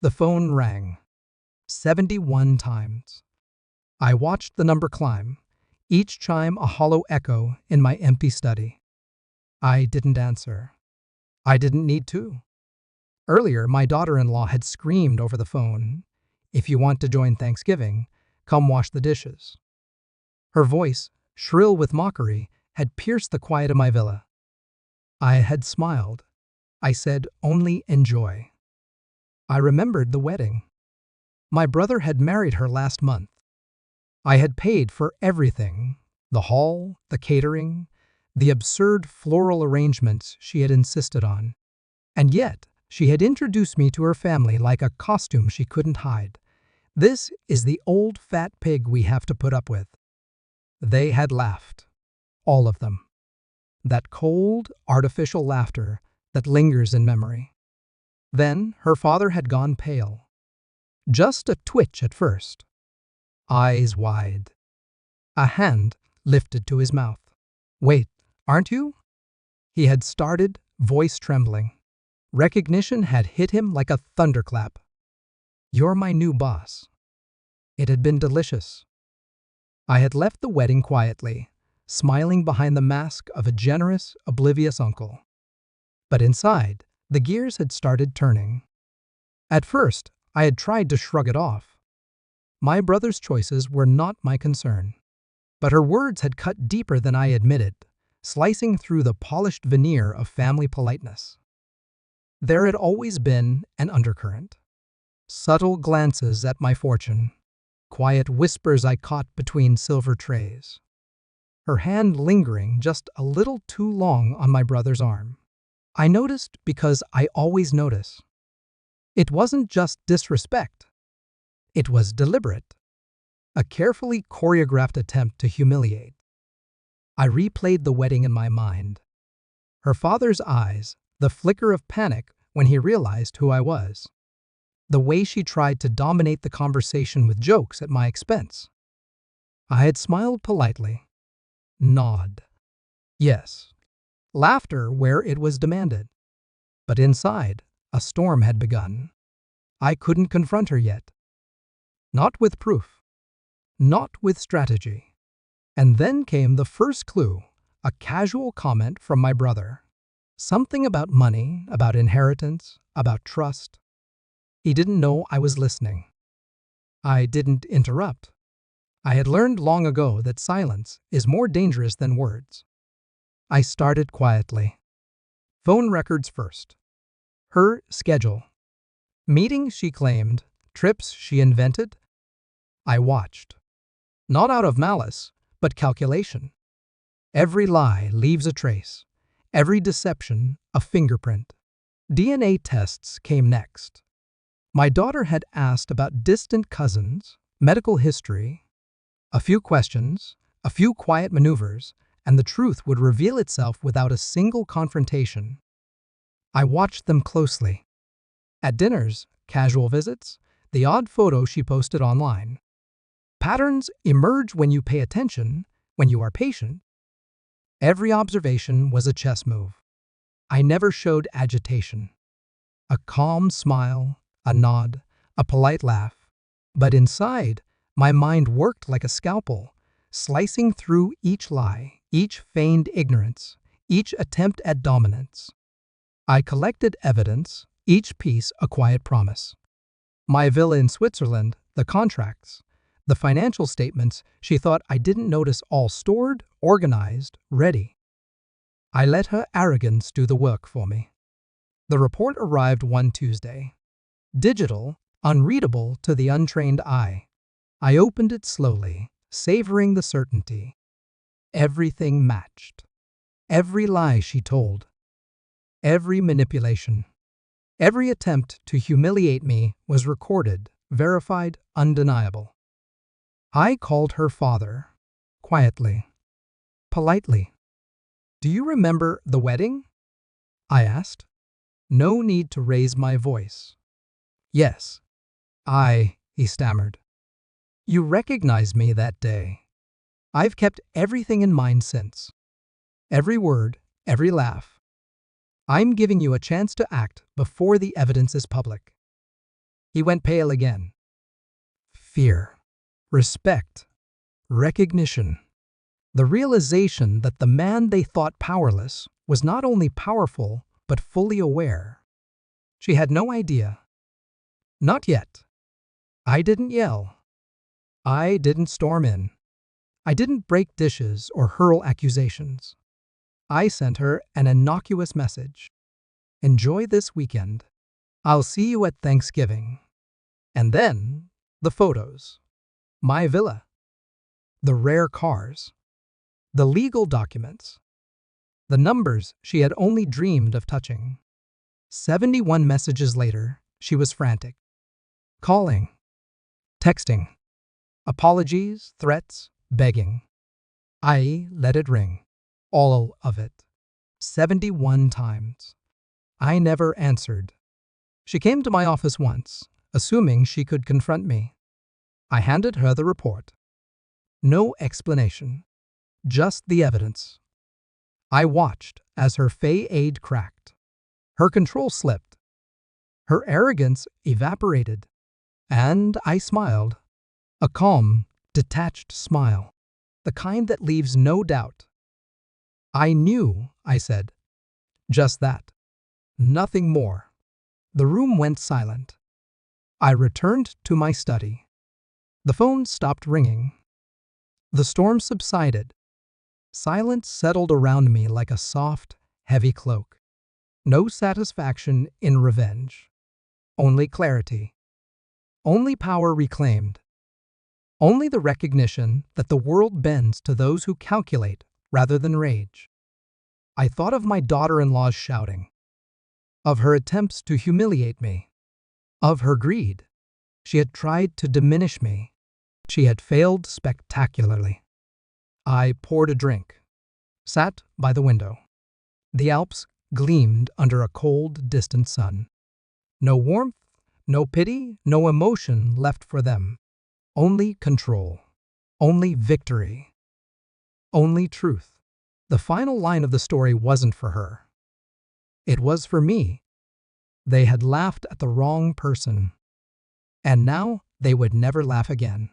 The phone rang. 71 times. I watched the number climb, each chime a hollow echo in my empty study. I didn't answer. I didn't need to. Earlier, my daughter-in-law had screamed over the phone, "If you want to join Thanksgiving, come wash the dishes." Her voice, shrill with mockery, had pierced the quiet of my villa. I had smiled. I said, "Only enjoy." I remembered the wedding. My brother had married her last month. I had paid for everything: the hall, the catering, the absurd floral arrangements she had insisted on. And yet, she had introduced me to her family like a costume she couldn't hide. "This is the old fat pig we have to put up with." They had laughed. All of them. That cold, artificial laughter that lingers in memory. Then her father had gone pale. Just a twitch at first. Eyes wide. A hand lifted to his mouth. "Wait, aren't you?" He had started, voice trembling. Recognition had hit him like a thunderclap. "You're my new boss." It had been delicious. I had left the wedding quietly, smiling behind the mask of a generous, oblivious uncle. But inside, the gears had started turning. At first, I had tried to shrug it off. My brother's choices were not my concern. But her words had cut deeper than I admitted, slicing through the polished veneer of family politeness. There had always been an undercurrent. Subtle glances at my fortune. Quiet whispers I caught between silver trays. Her hand lingering just a little too long on my brother's arm. I noticed because I always notice. It wasn't just disrespect. It was deliberate. A carefully choreographed attempt to humiliate. I replayed the wedding in my mind. Her father's eyes, the flicker of panic when he realized who I was. The way she tried to dominate the conversation with jokes at my expense. I had smiled politely. Nod. Yes. Laughter where it was demanded. But inside, a storm had begun. I couldn't confront her yet. Not with proof. Not with strategy. And then came the first clue, a casual comment from my brother. Something about money, about inheritance, about trust. He didn't know I was listening. I didn't interrupt. I had learned long ago that silence is more dangerous than words. I started quietly. Phone records first. Her schedule. Meetings she claimed, trips she invented. I watched. Not out of malice, but calculation. Every lie leaves a trace. Every deception, a fingerprint. DNA tests came next. My daughter had asked about distant cousins, medical history, a few questions, a few quiet maneuvers, and the truth would reveal itself without a single confrontation. I watched them closely. At dinners, casual visits, the odd photo she posted online. Patterns emerge when you pay attention, when you are patient. Every observation was a chess move. I never showed agitation. A calm smile, a nod, a polite laugh. But inside, my mind worked like a scalpel, slicing through each lie, each feigned ignorance, each attempt at dominance. I collected evidence, each piece a quiet promise. My villa in Switzerland, the contracts, the financial statements she thought I didn't notice, all stored, organized, ready. I let her arrogance do the work for me. The report arrived one Tuesday. Digital, unreadable to the untrained eye. I opened it slowly, savoring the certainty. Everything matched. Every lie she told. Every manipulation. Every attempt to humiliate me was recorded, verified, undeniable. I called her father, quietly, politely. "Do you remember the wedding?" I asked. No need to raise my voice. "Yes. He stammered. "You recognized me that day. I've kept everything in mind since. Every word, every laugh. I'm giving you a chance to act before the evidence is public." He went pale again. Fear, respect, recognition. The realization that the man they thought powerless was not only powerful, but fully aware. She had no idea. Not yet. I didn't yell. I didn't storm in. I didn't break dishes or hurl accusations. I sent her an innocuous message. Enjoy this weekend. I'll see you at Thanksgiving. And then, the photos. My villa. The rare cars. The legal documents. The numbers she had only dreamed of touching. 71 messages later, she was frantic. Calling. Texting. Apologies, threats, begging. I let it ring. All of it. 71 times. I never answered. She came to my office once, assuming she could confront me. I handed her the report. No explanation. Just the evidence. I watched as her facade cracked. Her control slipped. Her arrogance evaporated. And I smiled. A calm, detached smile. The kind that leaves no doubt. I knew, I said. Just that. Nothing more. The room went silent. I returned to my study. The phone stopped ringing. The storm subsided. Silence settled around me like a soft, heavy cloak. No satisfaction in revenge. Only clarity. Only power reclaimed. Only the recognition that the world bends to those who calculate rather than rage. I thought of my daughter-in-law's shouting, of her attempts to humiliate me, of her greed. She had tried to diminish me. She had failed spectacularly. I poured a drink, sat by the window. The Alps gleamed under a cold, distant sun. No warmth, no pity, no emotion left for them. Only control. Only victory. Only truth. The final line of the story wasn't for her. It was for me. They had laughed at the wrong person. And now they would never laugh again.